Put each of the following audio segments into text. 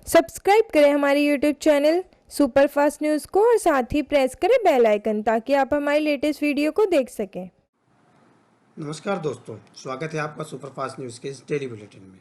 Subscribe करें हमारे YouTube channel superfast news को और साथ ही प्रेस करें बेल आइकन ताकि आप हमारी लेटेस्ट वीडियो को देख सकें। नमस्कार दोस्तों, स्वागत है आपका सुपरफास्ट न्यूज़ के इस डेली बुलेटिन में।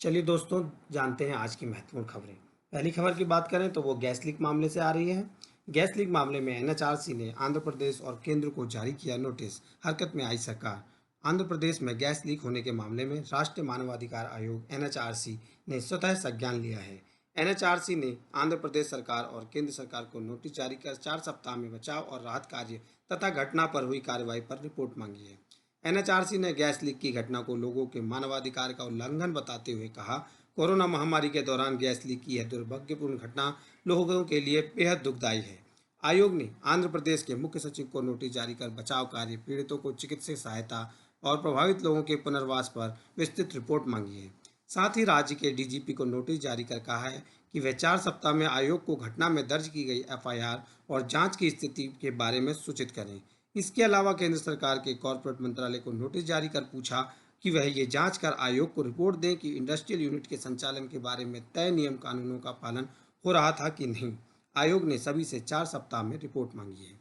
चलिए दोस्तों, जानते हैं आज की महत्वपूर्ण खबरें। पहली खबर की बात करें तो वो गैस लीक मामले से आ रही है। गैस लीक मामले में एनएचआरसी ने आंध्र प्रदेश और केंद्र को जारी किया नोटिस। हरकत में आई सरकार। आंध्र प्रदेश में गैस लीक होने के मामले में राष्ट्रीय मानवाधिकार आयोग एनएचआरसी ने स्वतः संज्ञान लिया है। एनएचआरसी ने आंध्र प्रदेश सरकार और केंद्र सरकार को नोटिस जारी कर 4 सप्ताह में बचाव और राहत कार्य तथा घटना पर हुई कार्रवाई पर रिपोर्ट मांगी है। एनएचआरसी ने गैस लीक की घटना को लोगों के मानवाधिकार का उल्लंघन बताते हुए कहा, कोरोना महामारी के दौरान गैस लीक की यह दुर्भाग्यपूर्ण घटना लोगों के लिए बेहद दुखदायी है। आयोग ने आंध्र प्रदेश के मुख्य सचिव को नोटिस जारी कर बचाव कार्य, पीड़ितों को चिकित्सीय सहायता और प्रभावित लोगों के पुनर्वास पर विस्तृत रिपोर्ट मांगी है। साथ ही राज्य के डीजीपी को नोटिस जारी कर कहा है कि वे 4 सप्ताह में आयोग को घटना में दर्ज की गई एफआईआर और जांच की स्थिति के बारे में सूचित करें। इसके अलावा केंद्र सरकार के कॉर्पोरेट मंत्रालय को नोटिस जारी कर पूछा कि वह ये जांच कर आयोग को रिपोर्ट दें कि इंडस्ट्रियल यूनिट के संचालन के बारे में तय नियम कानूनों का पालन हो रहा था कि नहीं। आयोग ने सभी से 4 सप्ताह में रिपोर्ट मांगी है।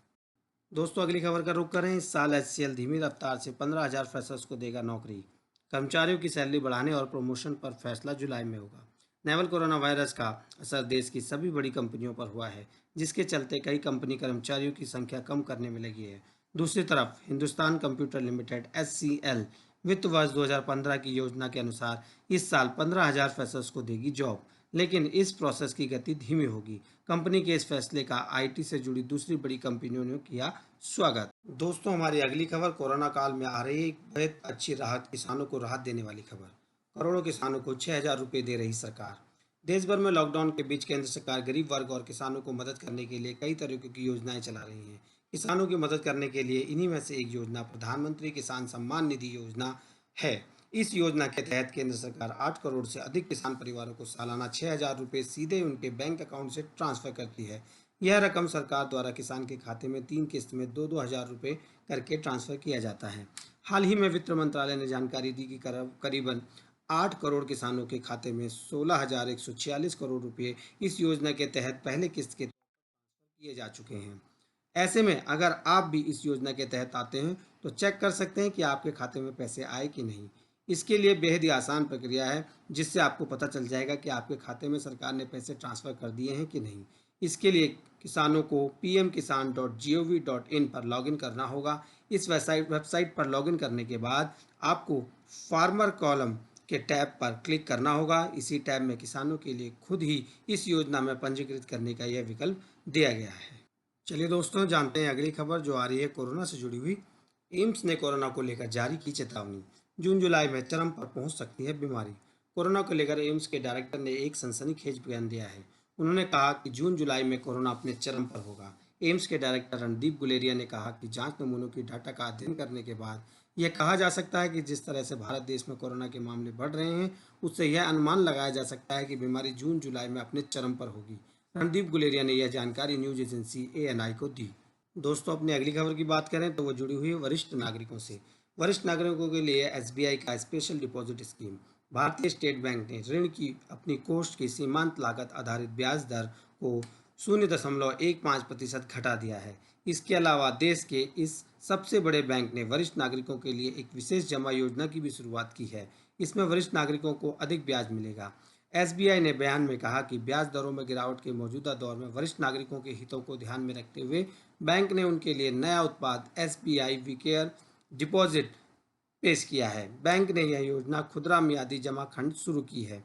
दोस्तों, अगली खबर का रुख करें। इस साल एचसीएल धीमी रफ्तार से 15,000 फ्रेशर्स को देगा नौकरी। कर्मचारियों की सैलरी बढ़ाने और प्रमोशन पर फैसला जुलाई में होगा। नोवेल कोरोना वायरस का असर देश की सभी बड़ी कंपनियों पर हुआ है, जिसके चलते कई कंपनी कर्मचारियों की संख्या कम करने में लगी है। दूसरी तरफ हिंदुस्तान कंप्यूटर लिमिटेड एचसीएल वित्त वर्ष 2015 की योजना के अनुसार इस साल 15,000 फ्रेशर्स को देगी जॉब, लेकिन इस प्रोसेस की गति धीमी होगी। कंपनी के इस फैसले का आईटी से जुड़ी दूसरी बड़ी कंपनियों ने किया स्वागत। दोस्तों, हमारी अगली खबर कोरोना काल में आ रही एक बेहद अच्छी राहत, किसानों को राहत देने वाली खबर। करोड़ों किसानों को 6,000 रुपये दे रही सरकार। देश भर में लॉकडाउन के बीच केंद्र सरकार गरीब वर्ग और किसानों को मदद करने के लिए कई तरीकों की योजनाएं चला रही है। किसानों की मदद करने के लिए इन्हीं में से एक योजना प्रधानमंत्री किसान सम्मान निधि योजना है। इस योजना के तहत केंद्र सरकार 8 करोड़ से अधिक किसान परिवारों को सालाना 6,000 रुपये सीधे उनके बैंक अकाउंट से ट्रांसफर करती है। यह रकम सरकार द्वारा किसान के खाते में 3 किस्त में 2-2 हज़ार रुपये करके ट्रांसफर किया जाता है। हाल ही में वित्त मंत्रालय ने जानकारी दी कि करीबन 8 करोड़ किसानों के खाते में 16,146 करोड़ रुपये इस योजना के तहत पहले किस्त के किए जा चुके हैं। ऐसे में अगर आप भी इस योजना के तहत आते हैं तो चेक कर सकते हैं कि आपके खाते में पैसे आए कि नहीं। इसके लिए बेहद ही आसान प्रक्रिया है, जिससे आपको पता चल जाएगा कि आपके खाते में सरकार ने पैसे ट्रांसफ़र कर दिए हैं कि नहीं। इसके लिए किसानों को pmkisan.gov.in पर लॉगिन करना होगा। इस वेबसाइट पर लॉगिन करने के बाद आपको फार्मर कॉलम के टैब पर क्लिक करना होगा। इसी टैब में किसानों के लिए खुद ही इस योजना में पंजीकृत करने का यह विकल्प दिया गया है। चलिए दोस्तों, जानते हैं अगली खबर जो आ रही है कोरोना से जुड़ी हुई। एम्स ने कोरोना को लेकर जारी की चेतावनी। जून जुलाई में चरम पर पहुंच सकती है बीमारी। कोरोना को लेकर एम्स के डायरेक्टर ने एक सनसनीखेज बयान दिया है। उन्होंने कहा कि जून जुलाई में कोरोना अपने चरम पर होगा। एम्स के डायरेक्टर रणदीप गुलेरिया ने कहा कि जांच नमूनों की डाटा का अध्ययन करने के बाद यह कहा जा सकता है कि जिस तरह से भारत देश में कोरोना के मामले बढ़ रहे हैं, उससे यह अनुमान लगाया जा सकता है कि बीमारी जून जुलाई में अपने चरम पर होगी। रणदीप गुलेरिया ने यह जानकारी न्यूज एजेंसी एएनआई को दी। दोस्तों, अपनी अगली खबर की बात करें तो वो जुड़ी हुई है वरिष्ठ नागरिकों से। वरिष्ठ नागरिकों के लिए एसबीआई का स्पेशल डिपॉजिट स्कीम। भारतीय स्टेट बैंक ने ऋण की अपनी कोष की सीमांत लागत आधारित ब्याज दर को 0.15% घटा दिया है। इसके अलावा देश के इस सबसे बड़े बैंक ने वरिष्ठ नागरिकों के लिए एक विशेष जमा योजना की भी शुरुआत की है। इसमें वरिष्ठ नागरिकों को अधिक ब्याज मिलेगा। एसबीआई ने बयान में कहा कि ब्याज दरों में गिरावट के मौजूदा दौर में वरिष्ठ नागरिकों के हितों को ध्यान में रखते हुए बैंक ने उनके लिए नया उत्पाद एसबीआई वी केयर डिपॉजिट पेश किया है। बैंक ने यह योजना खुदरा मियादी जमा खंड शुरू की है।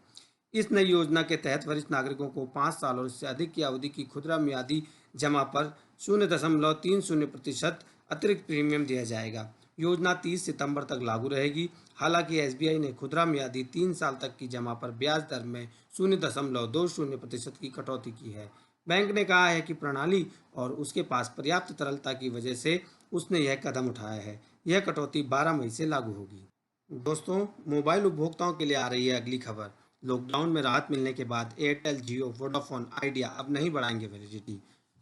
इस नई योजना के तहत वरिष्ठ नागरिकों को 5 साल और इससे अधिक की अवधि की खुदरा मियादी जमा पर 0.30% अतिरिक्त प्रीमियम दिया जाएगा। योजना 30 सितंबर तक लागू रहेगी। हालांकि एसबीआई ने खुदरा मियादी 3 साल तक की जमा पर ब्याज दर में 0.20% की कटौती की है। बैंक ने कहा है कि प्रणाली और उसके पास पर्याप्त तरलता की वजह से उसने यह कदम उठाया है। यह कटौती 12 मई से लागू होगी। दोस्तों, मोबाइल उपभोक्ताओं के लिए आ रही है अगली खबर। लॉकडाउन में राहत मिलने के बाद एयरटेल, जियो, वोडाफोन आइडिया अब नहीं बढ़ाएंगे वैलिडिटी।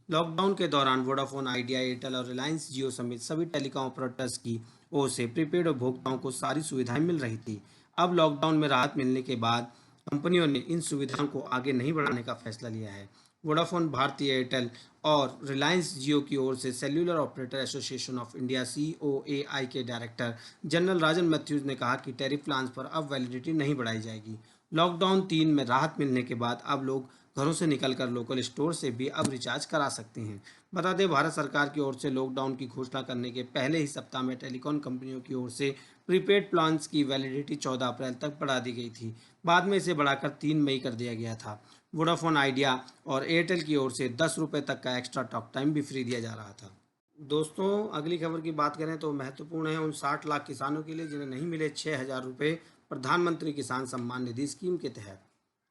लॉकडाउन के दौरान वोडाफोन आइडिया, एयरटेल और रिलायंस जियो समेत सभी टेलीकॉम ऑपरेटर्स की ओर से प्रीपेड उपभोक्ताओं को सारी सुविधाएं मिल रही थी। अब लॉकडाउन में राहत मिलने के बाद कंपनियों ने इन सुविधाओं को आगे नहीं बढ़ाने का फैसला लिया है। वोडाफोन, भारती एयरटेल और रिलायंस जियो की ओर से cellular operator association of India (COAI) के डायरेक्टर जनरल राजन मैथ्यूज ने कहा कि टैरिफ प्लान्स पर अब वैलिडिटी नहीं बढ़ाई जाएगी। लॉकडाउन 3 में राहत मिलने के बाद अब लोग घरों से निकलकर लोकल स्टोर से भी अब रिचार्ज करा सकते हैं। बता दें, भारत सरकार की ओर से लॉकडाउन की घोषणा करने के पहले ही सप्ताह में टेलीकॉम कंपनियों की ओर से प्रीपेड प्लान्स की वैलिडिटी 14 अप्रैल तक बढ़ा दी गई थी। बाद में इसे बढ़ाकर 3 मई कर दिया गया था। वोडाफोन आइडिया और एयरटेल की ओर से 10 रुपये तक का एक्स्ट्रा टॉक टाइम भी फ्री दिया जा रहा था। दोस्तों, अगली खबर की बात करें तो महत्वपूर्ण है उन 60 लाख किसानों के लिए जिन्हें नहीं मिले 6,000 रुपये प्रधानमंत्री किसान सम्मान निधि स्कीम के तहत।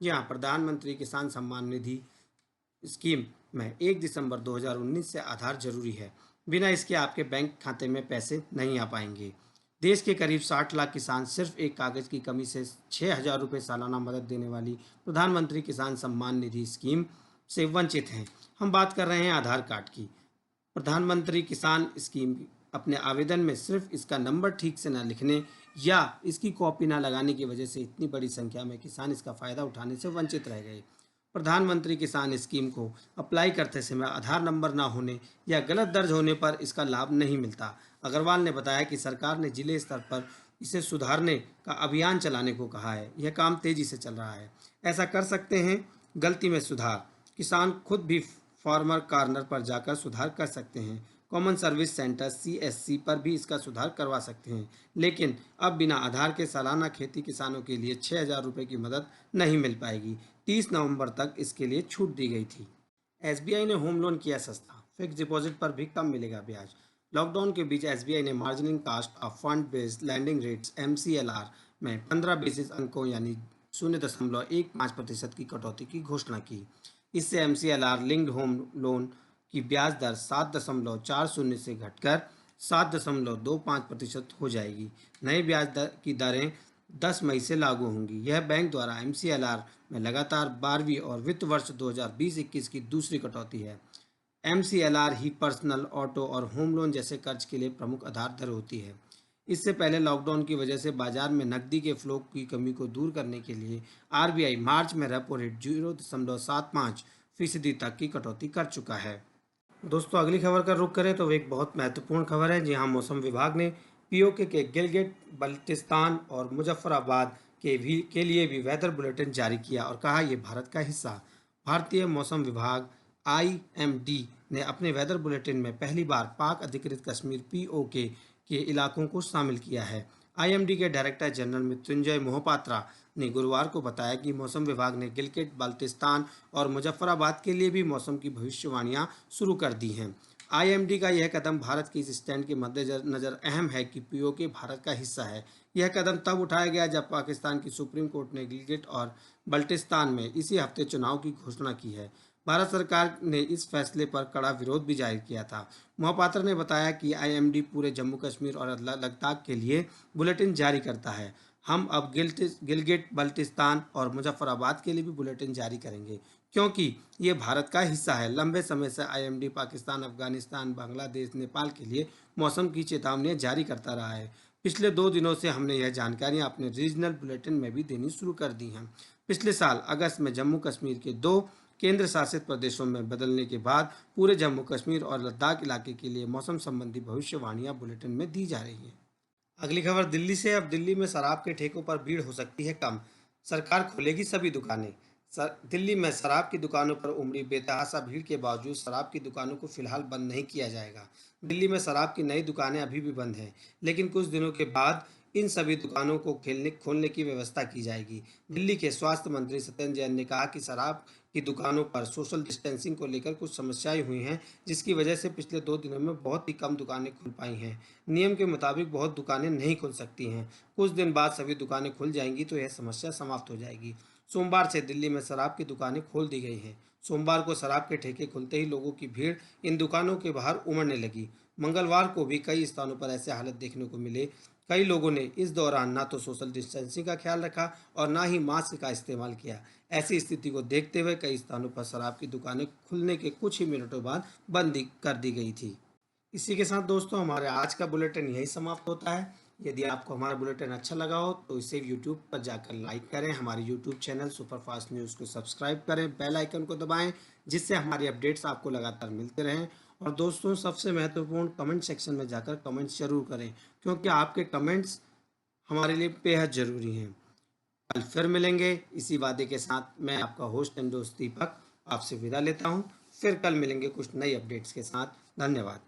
जी हाँ, प्रधानमंत्री किसान सम्मान निधि स्कीम में 1 दिसंबर 2019 से आधार जरूरी है। बिना इसके आपके बैंक खाते में पैसे नहीं आ पाएंगे। देश के करीब 60 लाख किसान सिर्फ एक कागज की कमी से 6,000 रुपये सालाना मदद देने वाली प्रधानमंत्री किसान सम्मान निधि स्कीम से वंचित हैं। हम बात कर रहे हैं आधार कार्ड की। प्रधानमंत्री किसान स्कीम अपने आवेदन में सिर्फ इसका नंबर ठीक से न लिखने या इसकी कॉपी न लगाने की वजह से इतनी बड़ी संख्या में किसान इसका फ़ायदा उठाने से वंचित रह गए। प्रधानमंत्री किसान स्कीम को अप्लाई करते समय आधार नंबर न होने या गलत दर्ज होने पर इसका लाभ नहीं मिलता। अग्रवाल ने बताया कि सरकार ने जिले स्तर पर इसे सुधारने का अभियान चलाने को कहा है। यह काम तेजी से चल रहा है। ऐसा कर सकते हैं गलती में सुधार। किसान खुद भी फार्मर कॉर्नर पर जाकर सुधार कर सकते हैं। कॉमन सर्विस सेंटर (CSC) पर भी इसका सुधार करवा सकते हैं। लेकिन अब बिना आधार के सालाना खेती किसानों के लिए 6,000 रुपये की मदद नहीं मिल पाएगी। 30 नवंबर तक इसके लिए छूट दी गई थी। SBI ने होम लोन किया सस्ता, फिक्स डिपॉजिट पर भी कम मिलेगा ब्याज। लॉकडाउन के बीच SBI ने marginal cost of fund based lending rates (MCLR) में 15 बेसिस अंकों यानी 0.15% की कटौती की घोषणा की। इससे MCLR लिंक्ड होम लोन की ब्याज दर 7.40 से घटकर 7.25% हो जाएगी। नई ब्याज दर की दरें 10 मई से लागू होंगी। यह बैंक द्वारा MCLR में लगातार 12वीं और वित्त वर्ष 2020-21 की दूसरी कटौती है। MCLR ही पर्सनल, ऑटो और होम लोन जैसे कर्ज के लिए प्रमुख आधार दर होती है। इससे पहले लॉकडाउन की वजह से बाजार में नकदी के फ्लो की कमी को दूर करने के लिए RBI मार्च में रेपो रेट 0.75% तक की कटौती कर चुका है। दोस्तों, अगली खबर का रुख करें तो एक बहुत महत्वपूर्ण खबर है। जी हाँ, मौसम विभाग ने POK के गिलगिट बल्टिस्तान और मुजफ्फराबाद के लिए भी वेदर बुलेटिन जारी किया और कहा यह भारत का हिस्सा। भारतीय मौसम विभाग IMD ने अपने वेदर बुलेटिन में पहली बार पाक अधिकृत कश्मीर POK के इलाकों को शामिल किया है। IMD के डायरेक्टर जनरल मृत्युंजय मोहपात्रा ने गुरुवार को बताया कि मौसम विभाग ने गिलगिट बाल्टिस्तान और मुजफ्फराबाद के लिए भी मौसम की भविष्यवाणियां शुरू कर दी हैं। IMD का यह कदम भारत के इस स्टैंड के मद्देनजर अहम है कि POK भारत का हिस्सा है। यह कदम तब उठाया गया जब पाकिस्तान की सुप्रीम कोर्ट ने गिलगिट और बल्टिस्तान में इसी हफ्ते चुनाव की घोषणा की है। भारत सरकार ने इस फैसले पर कड़ा विरोध भी जाहिर किया था। मोहपात्रा ने बताया कि IMD पूरे जम्मू कश्मीर और लद्दाख के लिए बुलेटिन जारी करता है। हम अब गिलगिट बल्टिस्तान और मुजफ्फराबाद के लिए भी बुलेटिन जारी करेंगे क्योंकि ये भारत का हिस्सा है। लंबे समय से IMD पाकिस्तान, अफगानिस्तान, बांग्लादेश, नेपाल के लिए मौसम की चेतावनियां जारी करता रहा है। पिछले 2 दिनों से हमने यह जानकारियां अपने रीजनल बुलेटिन में भी देनी शुरू कर दी हैं। पिछले साल अगस्त में जम्मू कश्मीर के 2 केंद्र शासित प्रदेशों में बदलने के बाद पूरे जम्मू कश्मीर और लद्दाख इलाके के लिए मौसम संबंधी भविष्यवाणियां बुलेटिन में दी जा रही हैं। अगली खबर दिल्ली से। अब दिल्ली में शराब के ठेकों पर भीड़ हो सकती है कम, सरकार खोलेगी सभी दुकानें। दिल्ली में शराब की दुकानों पर उमड़ी बेतहाशा भीड़ के बावजूद शराब की दुकानों को फिलहाल बंद नहीं किया जाएगा। दिल्ली में शराब की नई दुकानें अभी भी बंद हैं, लेकिन कुछ दिनों के बाद इन सभी दुकानों को खोलने की व्यवस्था की जाएगी। दिल्ली के स्वास्थ्य मंत्री सत्येंद्र जैन ने कहा कि शराब की दुकानों पर सोशल डिस्टेंसिंग को लेकर कुछ समस्याएं हुई हैं, जिसकी वजह से पिछले 2 दिनों में बहुत ही कम दुकानें खुल पाई हैं। नियम के मुताबिक बहुत दुकानें नहीं खुल सकती हैं। कुछ दिन बाद सभी दुकानें खुल जाएंगी तो यह समस्या समाप्त हो जाएगी। सोमवार से दिल्ली में शराब की दुकानें खोल दी गई हैं। सोमवार को शराब के ठेके खुलते ही लोगों की भीड़ इन दुकानों के बाहर उमड़ने लगी। मंगलवार को भी कई स्थानों पर ऐसे हालत देखने को मिले। कई लोगों ने इस दौरान ना तो सोशल डिस्टेंसिंग का ख्याल रखा और ना ही मास्क का इस्तेमाल किया। ऐसी स्थिति को देखते हुए कई स्थानों पर शराब की दुकानें खुलने के कुछ ही मिनटों बाद बंद कर दी गई थी। इसी के साथ दोस्तों, हमारे आज का बुलेटिन यही समाप्त होता है। यदि आपको हमारा बुलेटिन अच्छा लगा हो तो इसे यूट्यूब पर जाकर लाइक करें, हमारे यूट्यूब चैनल सुपरफास्ट न्यूज़ को सब्सक्राइब करें, बेल आइकन को दबाएं, जिससे हमारी अपडेट्स आपको लगातार मिलते रहें। और दोस्तों, सबसे महत्वपूर्ण, कमेंट सेक्शन में जाकर कमेंट्स जरूर करें, क्योंकि आपके कमेंट्स हमारे लिए बेहद ज़रूरी हैं। कल फिर मिलेंगे इसी वादे के साथ। मैं आपका होस्ट एंड दोस्त दीपक आपसे विदा लेता हूं। फिर कल मिलेंगे कुछ नई अपडेट्स के साथ। धन्यवाद।